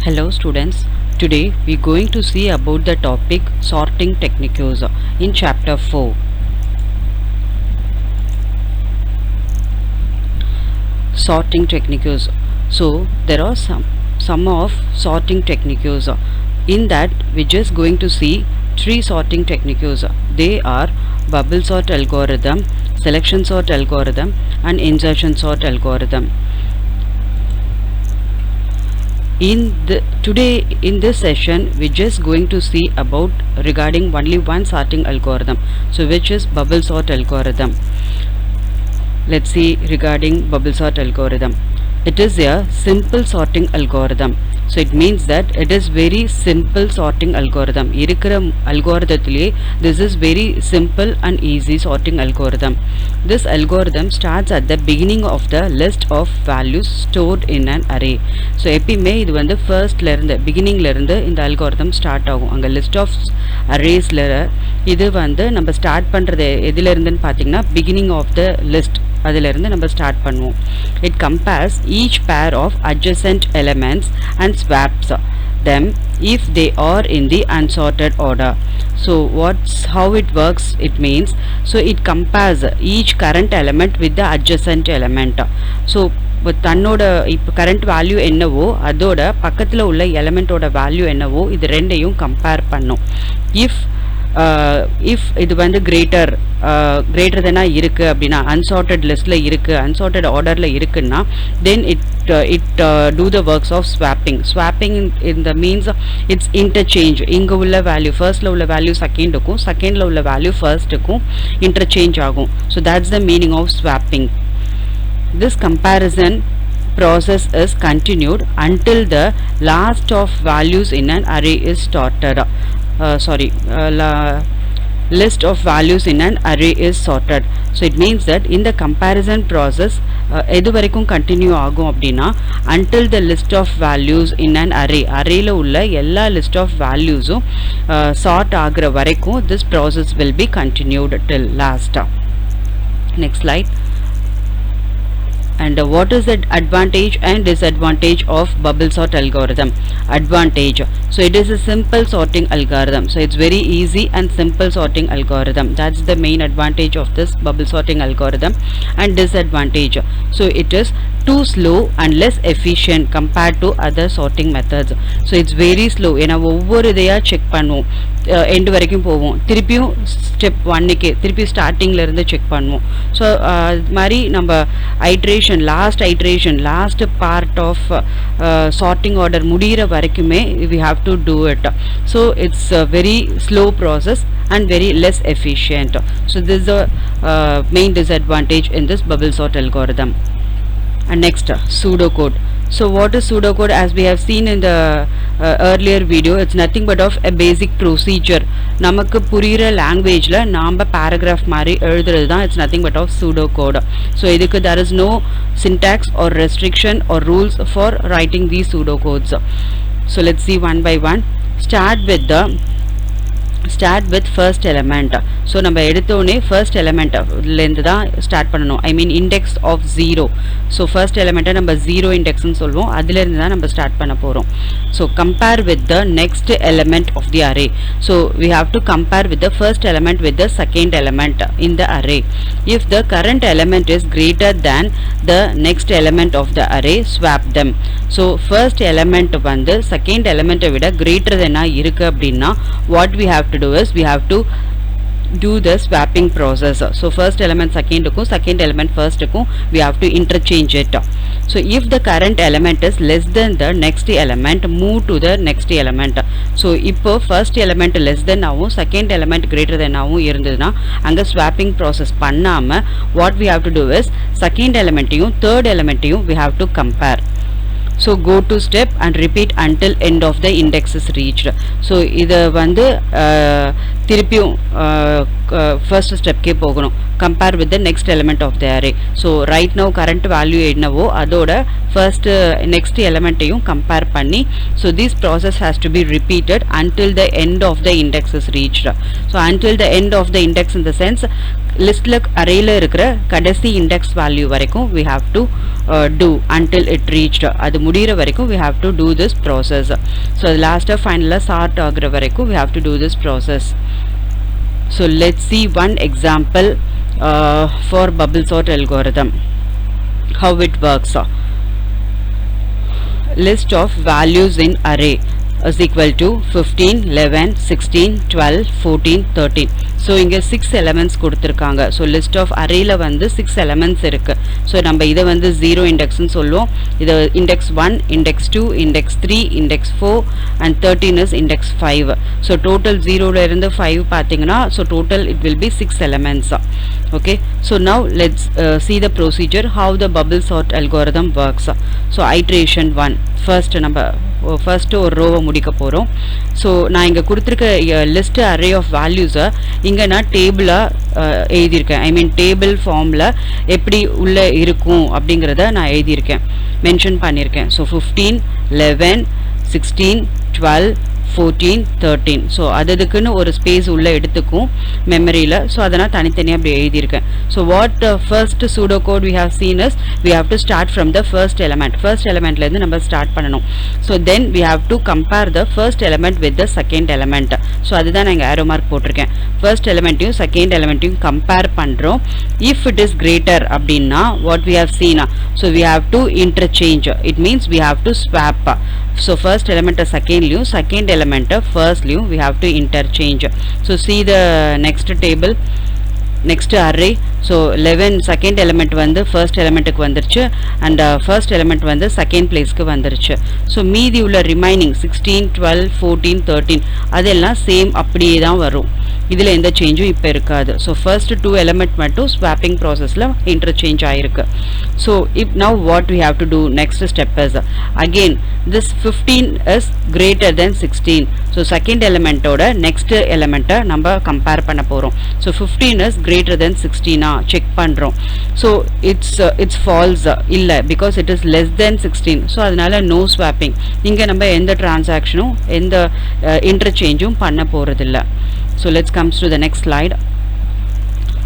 Hello students, today we are going to see about the topic sorting techniques in chapter 4. Sorting techniques. So there are some of sorting techniques. In that we are just going to see three sorting techniques. They are bubble sort algorithm, selection sort algorithm and insertion sort algorithm. Today in this session we're just going to see about regarding only one sorting algorithm, so which is bubble sort algorithm. Let's see regarding bubble sort algorithm. It is a simple sorting algorithm, so it means that it is very simple sorting algorithm. This is very simple and easy sorting algorithm. This algorithm starts at the beginning of the list of values stored in an array. So எப்பயுமே இது வந்து firstல இருந்து beginningல இருந்து இந்த algorithm start ஆகும். அங்க list of arraysல இது வந்து நம்ம ஸ்டார்ட் பண்றது எதில இருந்துன்னு பாத்தீங்கன்னா beginning of the list அதில இருந்து நம்ம ஸ்டார்ட் பண்ணுவோம். It compares each pair of adjacent elements and swaps them if they are in the unsorted order. So how it works, it means, so it compares each current element with the adjacent element. So தன்னோட இப்போ current value என்னவோ அதோட பக்கத்தில் உள்ள எலமெண்ட்டோட value என்னவோ இது ரெண்டையும் compare பண்ணும். if இது வந்து greater than இருக்கு அப்படின்னா unsorted listல இருக்கு, unsorted orderல இருக்குன்னா then it do the works of swapping in the means it's interchange. இங்க உள்ள வேல்யூ firstல உள்ள வேல்யூ செகண்டுக்கும், செகண்ட்ல உள்ள வேல்யூ ஃபர்ஸ்ட்டுக்கும் interchange ஆகும். So that's the meaning of swapping. This comparison process is continued until the last of values in an array is sorted. List of values in an array is sorted. So it means that in the comparison process எது வரைக்கும் continue ஆகும் அப்படின்னா until the list of values in an arrayல உள்ள எல்லா list of valuesம் sort ஆகுற வரைக்கும் this process will be continued till last. Next slide. And what is the advantage and disadvantage of bubble sort algorithm? Advantage, so it is a simple sorting algorithm, so it's very easy and simple sorting algorithm. That's the main advantage of this bubble sorting algorithm. And disadvantage, so it is too slow and less efficient compared to other sorting methods. So it's very slow. ஏனா ஒவ்வொரு இதையா check பண்ணுவோம், end வரைக்கும் போவோம், திருப்பியும் step 1க்கு திருப்பி ஸ்டார்டிங்ல இருந்து செக் பண்ணுவோம். ஸோ அது மாதிரி நம்ம last part of sorting order முடிகிற வரைக்குமே we have to do it. So it's a very slow process and very less efficient. So this is the main disadvantage in this bubble sort algorithm. And next, pseudocode. So what is pseudocode? As we have seen in the earlier video, it's nothing but of a basic procedure. நமக்கு புரியுற லாங்குவேஜ்ல நாம paragraph மாதிரி எழுதுறது தான் it's nothing but of pseudocode. So இதுக்கு there is no syntax or restriction or rules for writing these pseudocodes. So let's see one by one. Start with first element. So நம்ம எடுத்தோனே first element ல இருந்து தான் start பண்ணனும். I mean index of 0. So first element நம்ம 0 index னு சொல்வோம், அதில இருந்து தான் நம்ம ஸ்டார்ட் பண்ண போறோம். So compare with the next element of the array. So we have to compare with the first element with the second element in the array. If the current element is greater than the next element of the array, swap them. So first element வந்து second element விட greater than இருக்கு அப்படினா what we have to do is we have to do the swapping process. So first element second-க்கும், second element first-க்கும் we have to interchange it. So if the current element is less than the next element, move to the next element. So இப்போ first element less than ஆவும், second element greater than ஆவும் இருந்ததுன்னா அங்க swapping process பண்ணாம what we have to do is second element-யும் third element-யும் we have to compare. So go to step and repeat until end of the index is reached. So இத வந்து திருப்பியும் first step K போகணும், compare with the next element of the array. So right now current value என்னவோ அதோட first next element-ஐயும் compare பண்ணி, so this process has to be repeated until the end of the index is reached. So until the end of the index in the sense listல arrayல இருக்கிற கடைசி index value வரைக்கும் we have to do until it reached அது முடிகிற வரைக்கும் we have to do this process. So last final sort ஆகிற வரைக்கும் we have to do this process. So let's see one example for bubble sort algorithm, how it works. List of values in array is equal to 15, 11, 16, 12, 14, 13. So இங்க 6 elements கொடுத்திருக்காங்க. So list of arrayல வந்து 6 elements இருக்கு. So நம்ம இதை வந்து 0 index ன்னு சொல்லுவோம். இது index 1, index 2, index 3, index 4 and 13 is index 5. So total 0 ல இருந்து 5 பாத்தீங்கன்னா so total it will be 6 elements. Okay, so now let's see the procedure how the bubble sort algorithm works. So iteration 1, first நம்ம first ஒரு ரோவை முடிக்க போறோம். So நான் இங்க கொடுத்திருக்க list array of values இங்க நான் டேபிளா எழுதியிருக்கேன். ஐ மீன் டேபிள் ஃபார்ம்ல எப்படி உள்ள இருக்கும் அப்படிங்கறத நான் எழுதியிருக்கேன், மென்ஷன் பண்ணியிருக்கேன். ஸோ 15, 11, 16, 12, 14, 13. ஸோ அதுக்குன்னு ஒரு ஸ்பேஸ் உள்ள எடுத்துக்கும் மெமரியில். ஸோ அதை நான் தனித்தனியாக அப்படி எழுதியிருக்கேன். So what first pseudo code we have seen is we have to start from the first element. First எலமெண்ட்லேருந்து நம்ம ஸ்டார்ட் பண்ணணும். So then we have to compare the first element with the second element. So அதுதான் நான் இங்கே ஆரோ mark போட்டிருக்கேன். First எலமெண்ட்டையும் second எலமெண்ட்டையும் compare பண்ணுறோம். if it is greater அப்படின்னா what we have seen, so we have to interchange. It means we have to swap. So first element second liu, second element first liu we have to interchange. So see the next table, next array. So 11 second element வந்து first element க்கு வந்துருச்சு and first element வந்து second place க்கு வந்துருச்சு. So மீதி உள்ள remaining 16, 12, 14, 13 அதெல்லாம் same அப்படியே தான் வரும். இதில் எந்த சேஞ்சும் இப்போ இருக்காது. ஸோ ஃபர்ஸ்ட் 2 எலிமெண்ட் மட்டும் ஸ்வாப்பிங் ப்ராசஸில் இன்டர்சேஞ்ச் ஆகிருக்கு. So now what we have to do next step is again this 15 is greater than 16. So second எலிமெண்ட்டோட நெக்ஸ்ட் எலிமெண்ட்டை நம்ம கம்பேர் பண்ண போகிறோம். So 15 is greater than 16 check பண்ணுறோம். ஸோ இட்ஸ் ஃபால்ஸ் இல்லை, because it is less than 16. So அதனால no swapping. இங்கே நம்ம எந்த டிரான்சாக்ஷனும் எந்த இன்டர்சேஞ்சும் பண்ண போகிறதில்ல. So let's come to the next slide.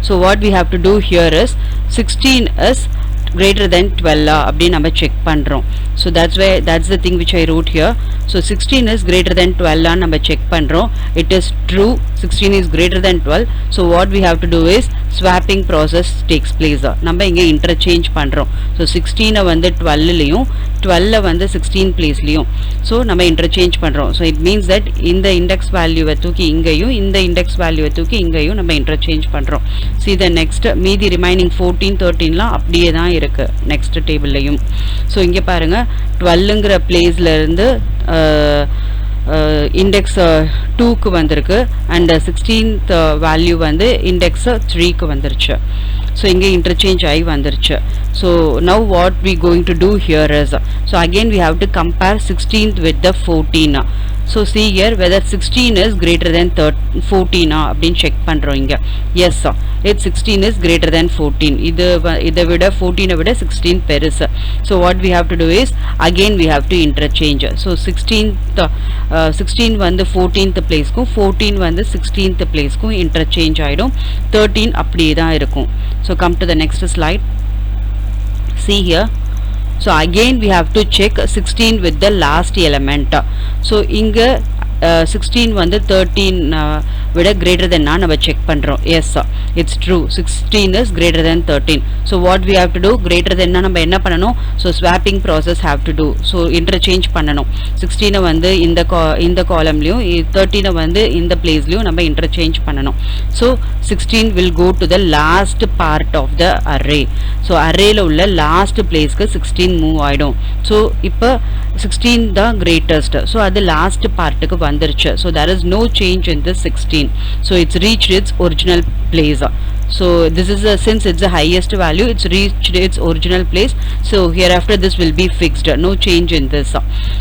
So what we have to do here is 16 is greater than 12 அப்படி நம்ம செக் பண்றோம். So that's the thing which I wrote here. So 16 is greater than 12 நம்ம check பண்றோம். It is true, 16 is greater than 12. So what we have to do is swapping process takes place. நம்ம இங்க interchange பண்றோம். So 16 வந்து 12 லியும் 12 வந்து 16 பிளேஸ்லயும் so நம்ம interchange பண்ணுறோம். So it means that இந்த இண்டெக்ஸ் வேல்யூவை தூக்கி இங்கேயும் இந்த இண்டெக்ஸ் வேல்யூவை தூக்கி இங்கேயும் நம்ம இன்டர்சேஞ்ச் பண்ணுறோம். ஸோ இதை நெக்ஸ்ட் மீதி ரிமைனிங் 14, 13லாம் அப்படியே தான் இருக்குது நெக்ஸ்ட் டேபிள்லையும். ஸோ இங்கே பாருங்கள் 12ங்கிற பிளேஸ்லேருந்து இண்டெக்ஸ் 2க்கு வந்திருக்கு அண்ட் 16th வேல்யூ வந்து இண்டெக்ஸ் 3க்கு வந்துருச்சு. So இங்கே interchange ஆகி வந்துருச்சு. So now what we going to do here is, so again we have to compare 16th with the 14. So see here whether 16 is greater than 14 அப்படின்னு check பண்ணுறோம் இங்கே. Yes, it 16 is greater than 14. இதை விட 14 விட 16 பெருசு. So what we have to do is again we have to interchange. So 16 வந்து 14th பிளேஸ்க்கும் 14 வந்து 16th பிளேஸ்க்கும் interchange ஆகிடும். 13 அப்படியே தான் இருக்கும். So come to the next slide. See here. So again we have to check 16 with the last element. So inga 16 வந்து 13 விட greater than நம்ம check பண்றோம். Yes, it's true, 16 is greater than 13. So what we have to do, greater than நம்ம என்ன பண்ணணும், so swapping process have to do. So interchange பண்ணணும். 16 வந்து இந்த காலம்லயும் 13 வந்து இந்த பிளேஸ்லயும் நம்ம interchange பண்ணணும். So 16 will go to the last part of the array. So arrayல உள்ள last placeக்கு 16 move ஆயிடும். So இப்போ 16 தான் greatest. So அது last partக்கு வந்துருச்சு. So there is no change in this 16. So it's reached its original place. So this is since it's the highest value, it's reached its original place. So hereafter this will be fixed, no change in this.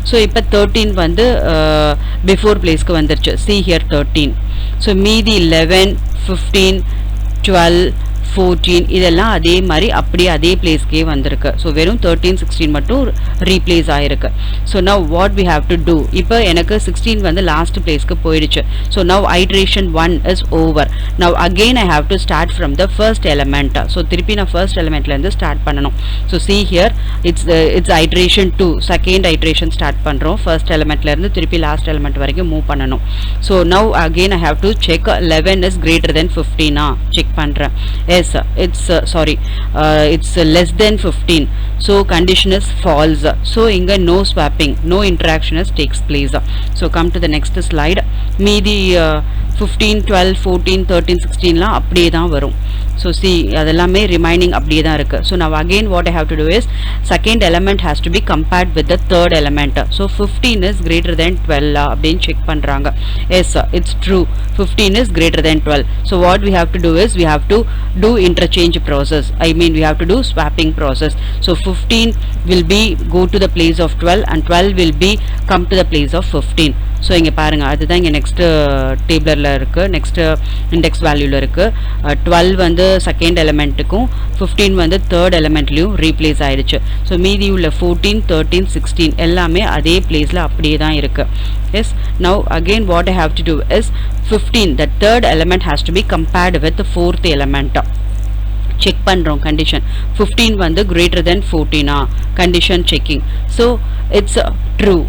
So இப்போ 13 வந்து before placeக்கு வந்துருச்சு. See here 13. So மீதி 11, 15, 12, 14 இதெல்லாம் அதே மாதிரி அப்படியே அதே பிளேஸ்க்கே வந்திருக்கு. ஸோ வெறும் 13 16 மட்டும் ரீப்ளேஸ் ஆயிருக்கு. So now what we have to do, இப்போ எனக்கு 16 வந்து லாஸ்ட் பிளேஸ்க்கு போயிடுச்சு. So now iteration 1 is over. Now again I have to start from the first element. So திருப்பி நான் first elementலேருந்து ஸ்டார்ட் பண்ணணும். So see here it's iteration 2, second iteration start பண்ணுறோம். First எலிமெண்ட்லேருந்து திருப்பி லாஸ்ட் எலிமெண்ட் வரைக்கும் மூவ் பண்ணணும். So now again I have to check 11 is greater than 15. Check பண்ணுறேன். yes it's less than 15. so condition is false. so inga no swapping, no interaction takes place. so come to the next slide. மீதி 15 12 14 13 16 லாம் அப்படியே தான் வரும். so see அதெல்லாமே remaining அப்படியே தான் இருக்கு. so now again what I have to do is second element has to be compared with the third element. so 15 is greater than 12 அப்படினு செக் பண்றாங்க. yes it's true, 15 is greater than 12. so what we have to do is we have to do interchange process. I mean we have to do swapping process. so 15 will be go to the place of 12 and 12 will be come to the place of 15. so இங்க பாருங்க அதுதான் இங்க next டேபிள்ல இருக்கு, next index valueல இருக்கு. 12 வந்து second எலிமெண்ட்டுக்கும் 15 வந்து third எலிமெண்ட்லயும் replace ஆயிடுச்சு. ஸோ மீதி உள்ள 14 13 16 எல்லாமே அதே பிளேஸ்ல அப்படியே தான் இருக்கு. yes now again what I have to do is 15, the third element has to be compared with the fourth element. check பண்றோம் condition 15 வந்து greater than 14 condition checking. so it's true.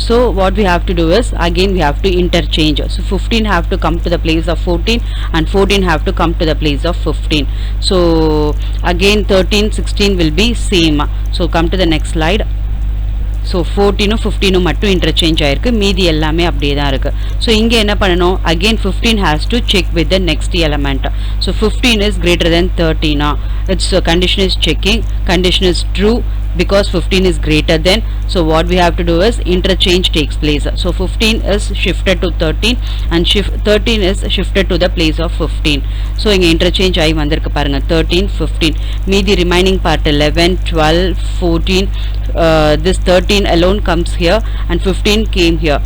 so what we have to do is again we have to interchange. so 15 have to come to the place of 14 and 14 have to come to the place of 15. so again 13 16 will be same. so come to the next slide. so 14 15 மட்டும் interchange ஆயிருக்கு, மீதி எல்லாமே அப்படியே தான் இருக்கு. so இங்க என்ன பண்ணணும், again 15 has to check with the next element. so 15 is greater than 13. its condition is checking, condition is true because 15 is greater than. so what we have to do is interchange takes place. so 15 is shifted to 13 and 13 is shifted to the place of 15. so இங்க interchange ஆகி வந்திருக்கு பாருங்க, 13 15. மீதி remaining part 11 12 14 this 13 alone comes here and 15 came here.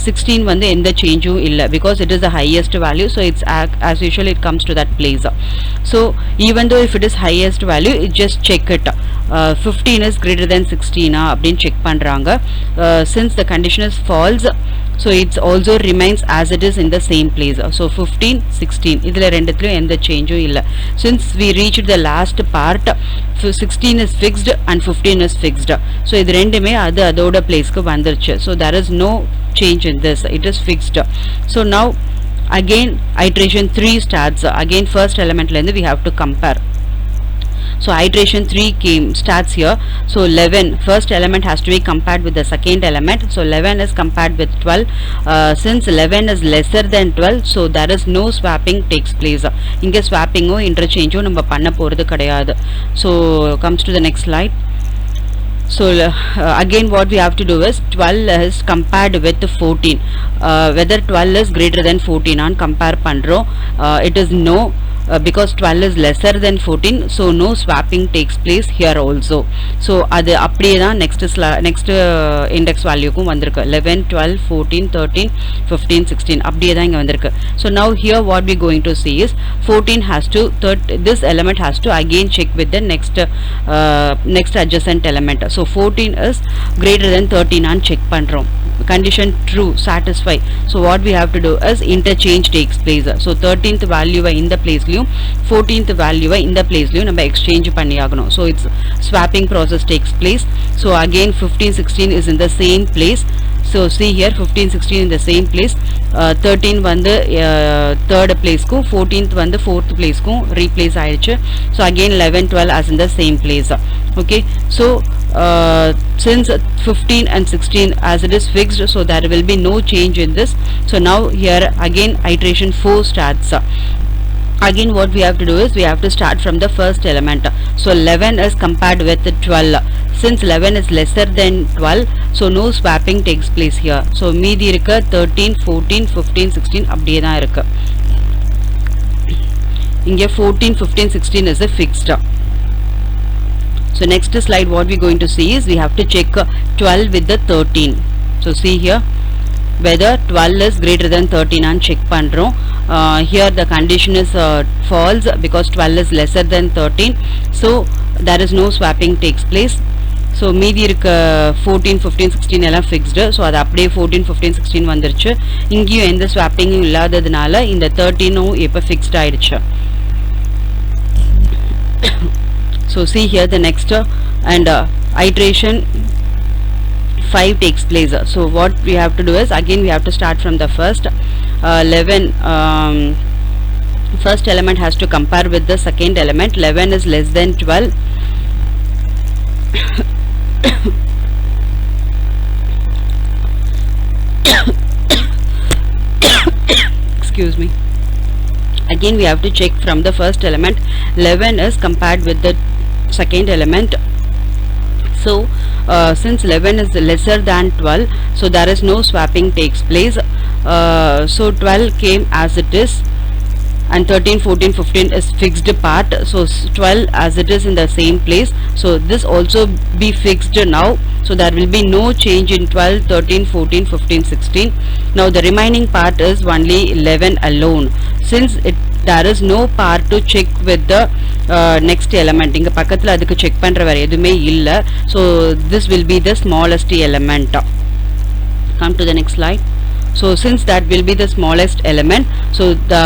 16 வந்து எந்த சேஞ்சும் இல்ல because it is the highest value. so it's as usual it comes to that place. so even though if it is highest value, it just check it. 15 is greater than 16 அப்படினு check பண்றாங்க. since the condition is false, so it also remains as it is in the same place. so 15 16 இதுல ரெண்டுத்துலயும் எந்த சேஞ்சும் இல்ல. since we reached the last part, 16 is fixed and 15 is fixed. so இது ரெண்டுமே அதோட பிளேஸ்க்கு வந்துருச்சு. so there is no change in this, it is fixed. so now again iteration 3 starts. again first elementல இருந்து we have to compare. so iteration 3 starts here. so 11, first element has to be compared with the second element. so 11 is compared with 12. since 11 is lesser than 12, so there is no swapping takes place. inga swapping o interchange o நம்ம பண்ண போறது கிடையாது. so comes to the next slide. so again what we have to do is 12 is compared with 14. whether 12 is greater than 14 on compare பண்றோம். it is no, because 12 is lesser than 14, so no swapping takes place here also. so அது அப்படியே தான் next index valueக்கும் வந்திருக்கு. 11 12 14 13 15 16 அப்படியே தான் இங்க வந்திருக்கு. so now here what we going to see is 14 has to this element has to again check with the next adjacent element. so 14 is greater than 13 on check பண்றோம். condition true, satisfy. so what we have to do is interchange takes place. so 13th value in the place லயும் 14th value in the place லயும் நம்ம exchange பண்ணி ஆகணும். so it's swapping process takes place. so again 15 16 is in the same place. so see here 15 16 in the same place. 13 வந்து third place க்கும் 14th வந்து fourth place க்கும் replace ஆயிடுச்சு. so again 11 12 as in the same place. okay, so since 15 and 16 as it is fixed, so there will be no change in this. so now here again iteration 4 starts. again what we have to do is we have to start from the first element. so 11 is compared with 12. since 11 is lesser than 12, so no swapping takes place here. so மீதி இருக்க 13 14 15 16 அப்படியே தான் இருக்கு. இங்க 14 15 16 is a fixed. so next slide what we going to see is we have to check 12 with the 13. so see here whether 12 is greater than 13 and check பண்றோம். here the condition is false because 12 is lesser than 13, so there is no swapping takes place. So மீதி இருக்க 14 15 16 எல்லாம் fixed, so அது அப்படியே 14 15 16 வந்துருச்சு. இங்கேயும் எந்த ஸ்வாப்பிங்கும் இல்லாததுனால இந்த 13ம் இப்போ fixed ஆயிடுச்சு. So see here the next and iteration 5 takes place. So what we have to do is, again we have to start from the first 11. First element has to compare with the second element. 11 is less than 12. Excuse me. Again we have to check from the first element. 11 is compared with the second element. So since 11 is lesser than 12, so there is no swapping takes place. So 12 came as it is, and 13 14 15 is fixed part, so 12 as it is in the same place, so this also be fixed now, so there will be no change in 12 13 14 15 16. Now the remaining part is only 11 alone, since there is no part to check with the next element. Inga பக்கத்துல அதுக்கு check பண்ற வேற எதுமே இல்ல, so this will be the smallest element. Come to the next slide. So since that will be the smallest element, so the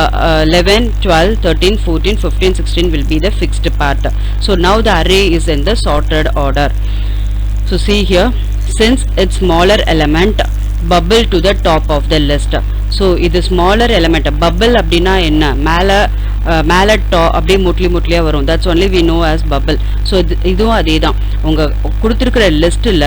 11 12 13 14 15 16 will be the fixed part. So now the array is in the sorted order. So see here, since it's smaller element, bubble to the top of the list. So இது smaller element, bubble அப்படினா என்ன, மேல அப்படியே முட்லியா வரும், that's only we know as bubble. So இதுவும் அதேதான், உங்க கொடுத்திருக்கிற லிஸ்ட்ல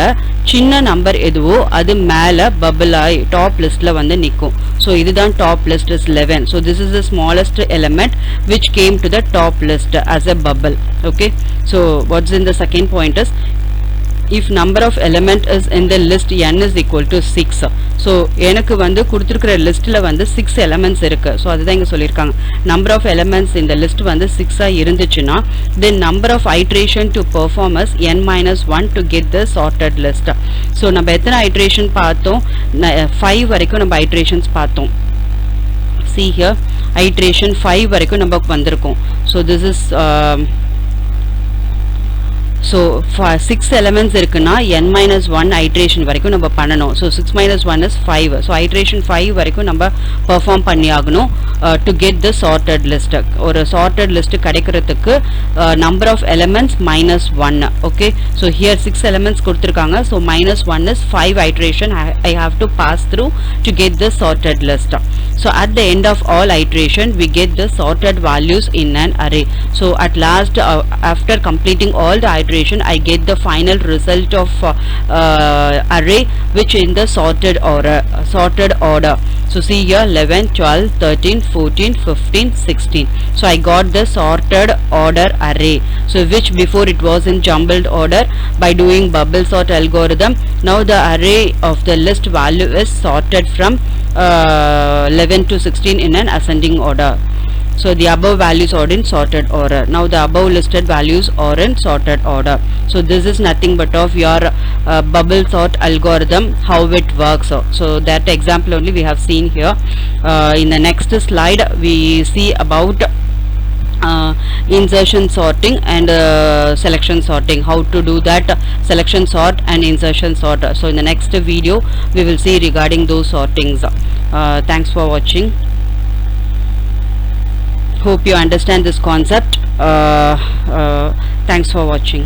சின்ன நம்பர் எதுவோ அது மேல bubble ஆயி டாப் லிஸ்ட்ல வந்து நிக்கும். So இதுதான் top list is 11. So this is the smallest element which came to the top list as a bubble. Okay, so what's in the second point is, if number of element is in the list n is equal to 6. So எனக்கு வந்து கொடுத்திருக்கிற லிஸ்ட்ல வந்து 6 elements இருக்கு, so அதுதான் இங்க சொல்லிருக்காங்க. number of elements in the list வந்து 6 இருந்துச்சுனா, then number of iteration to perform is n-1 to get the sorted list. so நம்ம எத்தனை iteration பார்த்தோம், 5 வரைக்கும் நம்ம iterations பார்த்தோம். see here, iteration 5 வரைக்கும் நமக்கு வந்திருக்கும். so this is so for 6 elements இருக்குனா n-1 iteration வரைக்கும் நம்ம பண்ணணும். so 6 minus 1 is 5, so iteration 5 வரைக்கும் நம்ம perform பண்ணி ஆகணும் to get the sorted list. ஒரு sorted list கிடைக்கிறதுக்கு number of elements minus 1. okay, so here 6 elements கொடுத்திருக்காங்க, so minus 1 is 5 iteration I have to pass through to get the sorted list. so at the end of all iteration we get the sorted values in an array. so at last after completing all the iteration I get the final result of array which in the sorted order. so see here, 11 12 13 14 15 16. so I got the sorted order array, so which before it was in jumbled order. By doing bubble sort algorithm, now the array of the list value is sorted from 11 to 16 in an ascending order. so the above values are in sorted order. now the above listed values are in sorted order. so this is nothing but of your bubble sort algorithm, how it works. so that example only we have seen here. In the next slide we see about insertion sorting and selection sorting, how to do that selection sort and insertion sort. so in the next video we will see regarding those sortings. Thanks for watching. Hope you understand this concept. Thanks for watching.